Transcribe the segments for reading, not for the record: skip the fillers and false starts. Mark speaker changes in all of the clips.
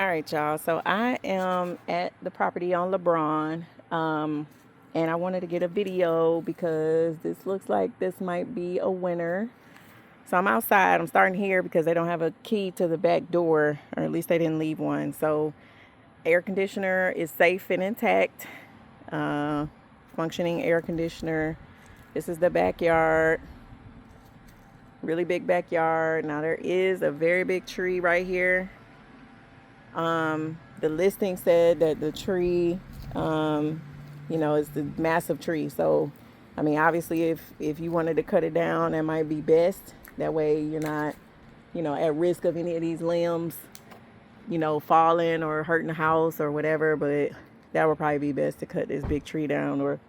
Speaker 1: All right, y'all. So I am at the property on LeBron, and I wanted to get a video because this looks like this might be a winner. So I'm outside. I'm starting here because they don't have a key to the back door, or at least they didn't leave one. So air conditioner is safe and intact. Uh, Functioning air conditioner. This is the backyard. Really big backyard. Now there is a very big tree right here. The listing said that the tree, is the massive tree. So, I mean, obviously, if you wanted to cut it down, that might be best. That way, you're not, at risk of any of these limbs, falling or hurting the house or whatever. But that would probably be best to cut this big tree down or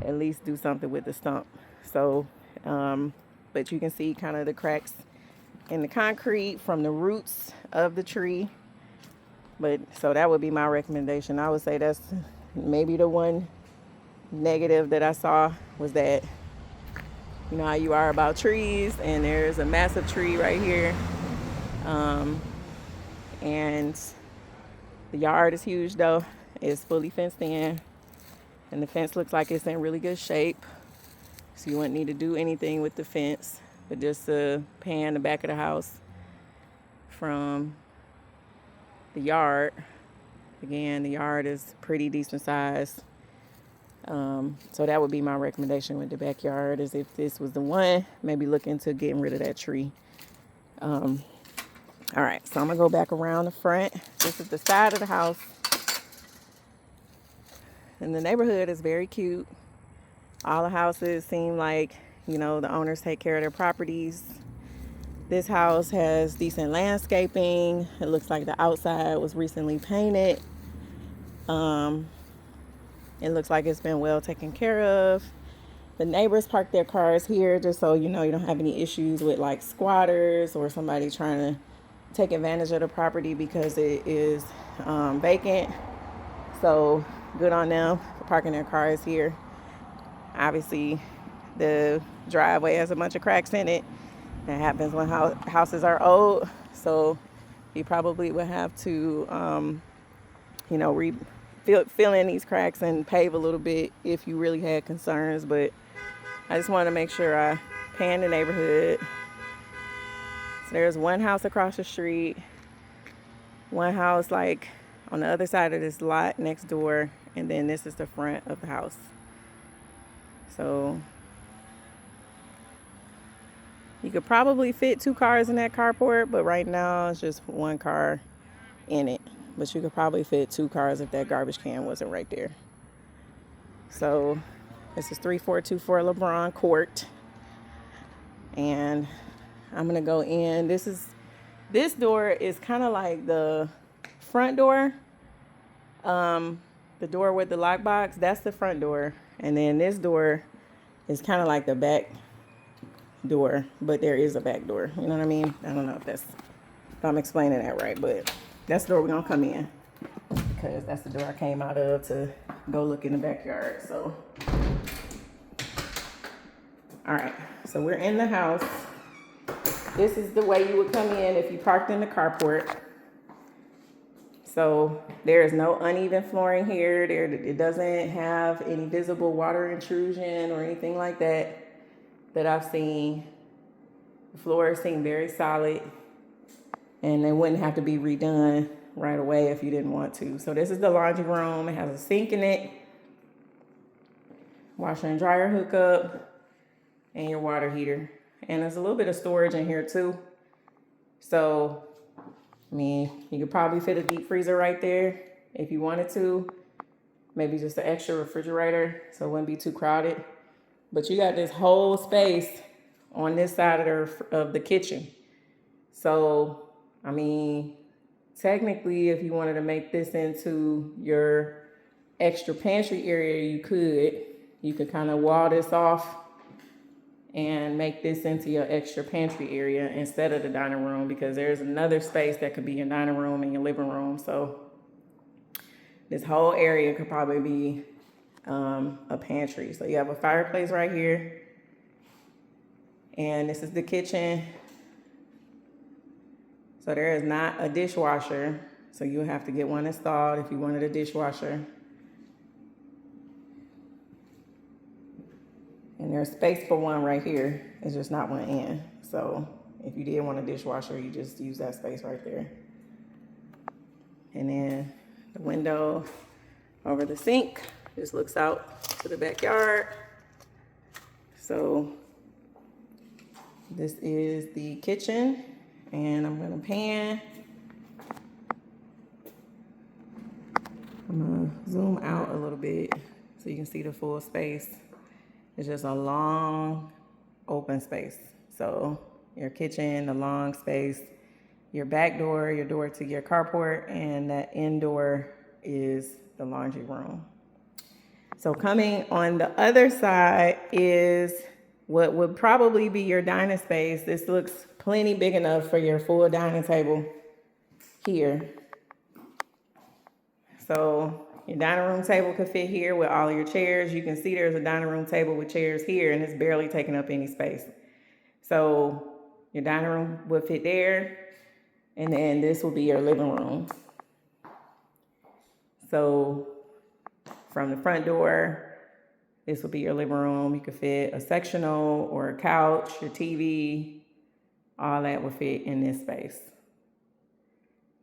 Speaker 1: at least do something with the stump. So, but you can see kind of the cracks in the concrete from the roots of the tree. But so that would be my recommendation. I would say that's maybe the one negative that I saw was that, you know how you are about trees, and there's a massive tree right here. And the yard is huge though. It's fully fenced in, and the fence looks like it's in really good shape. So you wouldn't need to do anything with the fence, but just pan the back of the house from the yard. Again, the yard is pretty decent size. So that would be my recommendation with the backyard, is if this was the one, maybe look into getting rid of that tree. All right, so I'm gonna go back around the front. This is the side of the house. And the neighborhood is very cute. All the houses seem like, the owners take care of their properties. This house has decent landscaping. It looks like the outside was recently painted. It looks like it's been well taken care of. The neighbors park their cars here just so you don't have any issues with like squatters or somebody trying to take advantage of the property because it is vacant. So good on them for parking their cars here. Obviously, the driveway has a bunch of cracks in it. That happens when houses are old. So you probably would have to, fill in these cracks and pave a little bit if you really had concerns. But I just want to make sure I pan the neighborhood. So there's one house across the street, one house like on the other side of this lot next door, and then this is the front of the house. So you could probably fit 2 cars in that carport, but right now it's just 1 car in it. But you could probably fit 2 cars if that garbage can wasn't right there. So this is 3424 LeBron Court. And I'm gonna go in. This door is kind of like the front door. The door with the lockbox, that's the front door. And then this door is kind of like the back door, but there is a back door. You know what I mean? I don't know if I'm explaining that right, but that's the door we're gonna come in because that's the door I came out of to go look in the backyard. So, all right, so we're in the house. This is the way you would come in if you parked in the carport. So there is no uneven flooring here. It doesn't have any visible water intrusion or anything like that I've seen. The floors seem very solid, and they wouldn't have to be redone right away if you didn't want to. So this is the laundry room. It has a sink in it, washer and dryer hookup, and your water heater. And there's a little bit of storage in here too. So, I mean, you could probably fit a deep freezer right there if you wanted to. Maybe just an extra refrigerator so it wouldn't be too crowded. But you got this whole space on this side of the kitchen. So, I mean, technically, if you wanted to make this into your extra pantry area, you could. You could kind of wall this off and make this into your extra pantry area instead of the dining room, because there's another space that could be your dining room and your living room. So this whole area could probably be a pantry. So you have a fireplace right here, and this is the kitchen. So there is not a dishwasher So you'll have to get one installed if you wanted a dishwasher. And there's space for one right here. It's just not one in. So if you did want a dishwasher, you just use that space right there. And then the window over the sink just looks out to the backyard. So this is the kitchen, and I'm gonna pan. I'm gonna zoom out a little bit so you can see the full space. It's just a long open space. So your kitchen, the long space, your back door, your door to your carport, and that indoor is the laundry room. So coming on the other side is what would probably be your dining space. This looks plenty big enough for your full dining table here. So your dining room table could fit here with all of your chairs. You can see there's a dining room table with chairs here, and it's barely taking up any space. So your dining room would fit there, and then this will be your living room. So from the front door, this will be your living room. You could fit a sectional or a couch, your TV, all that will fit in this space.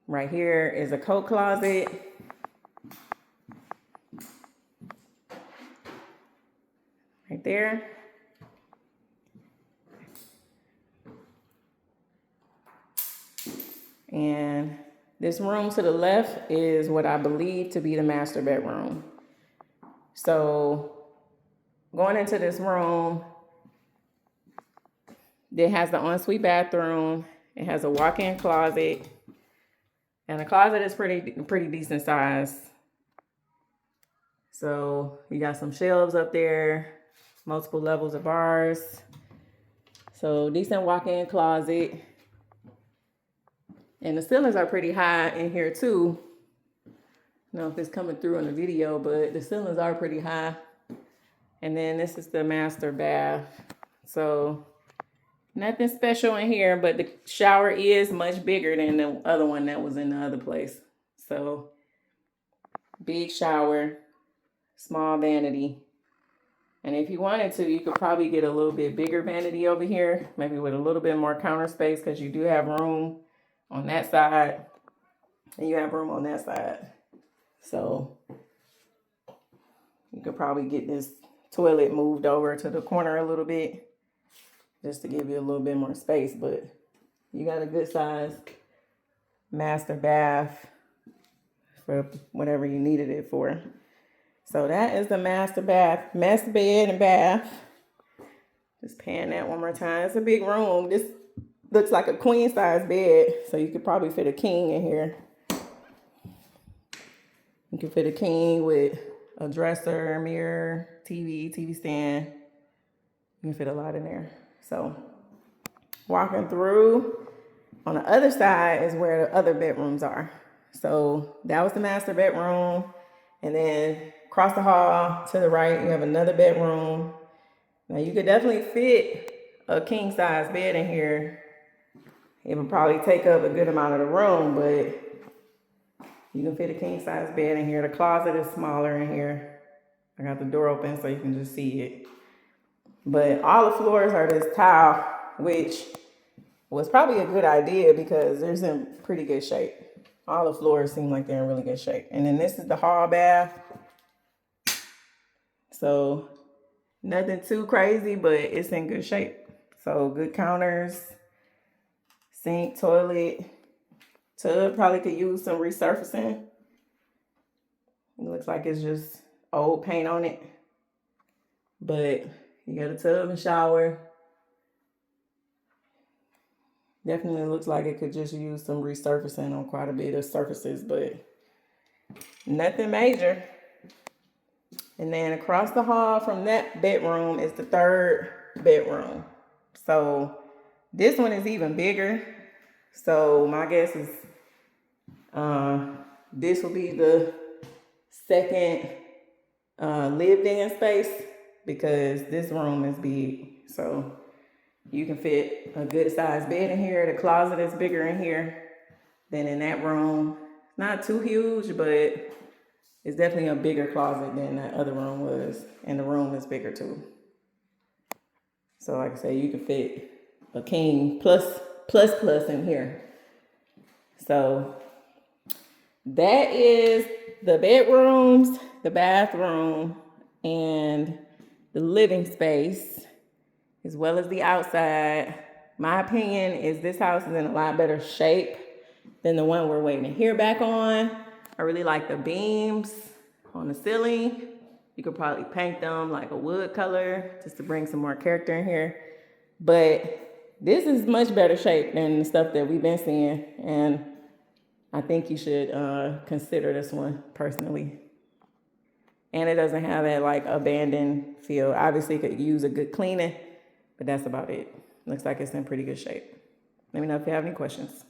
Speaker 1: Right here is a coat closet. Right there. And this room to the left is what I believe to be the master bedroom. So going into this room, it has the ensuite bathroom. It has a walk-in closet. And the closet is pretty decent size. So you got some shelves up there, multiple levels of bars. So decent walk-in closet. And the ceilings are pretty high in here too. I don't know if it's coming through in the video, but the ceilings are pretty high. And then this is the master bath. So nothing special in here, but the shower is much bigger than the other one that was in the other place. So big shower, small vanity. And if you wanted to, you could probably get a little bit bigger vanity over here, maybe with a little bit more counter space, because you do have room on that side and you have room on that side. So you could probably get this toilet moved over to the corner a little bit just to give you a little bit more space. But you got a good size master bath for whatever you needed it for. So that is the master bath, master bed and bath. Just pan that one more time. It's a big room. This looks like a queen size bed, so you could probably fit a king in here. You can fit a king with a dresser, mirror, TV stand. You can fit a lot in there. So walking through, on the other side is where the other bedrooms are. So that was the master bedroom. And then across the hall to the right, you have another bedroom. Now you could definitely fit a king size bed in here. It would probably take up a good amount of the room, but you can fit a king size bed in here. The closet is smaller in here. I got the door open so you can just see it. But all the floors are this tile, which was probably a good idea because they're in pretty good shape. All the floors seem like they're in really good shape. And then this is the hall bath. So nothing too crazy, but it's in good shape. So good counters, sink, toilet, tub probably could use some resurfacing. It looks like it's just old paint on it. But you got a tub and shower. Definitely looks like it could just use some resurfacing on quite a bit of surfaces, but nothing major. And then across the hall from that bedroom is the third bedroom. So this one is even bigger. So my guess is this will be the second lived in space because this room is big. So you can fit a good sized bed in here. The closet is bigger in here than in that room. Not too huge, but it's definitely a bigger closet than that other room was. And the room is bigger too. So like I say, you can fit a king plus in here. So that is the bedrooms, the bathroom, and the living space, as well as the outside. My opinion is this house is in a lot better shape than the one we're waiting to hear back on. I really like the beams on the ceiling. You could probably paint them like a wood color just to bring some more character in here. But this is much better shape than the stuff that we've been seeing. And I think you should consider this one personally. And it doesn't have that like abandoned feel. Obviously, it could use a good cleaning, but that's about it. Looks like it's in pretty good shape. Let me know if you have any questions.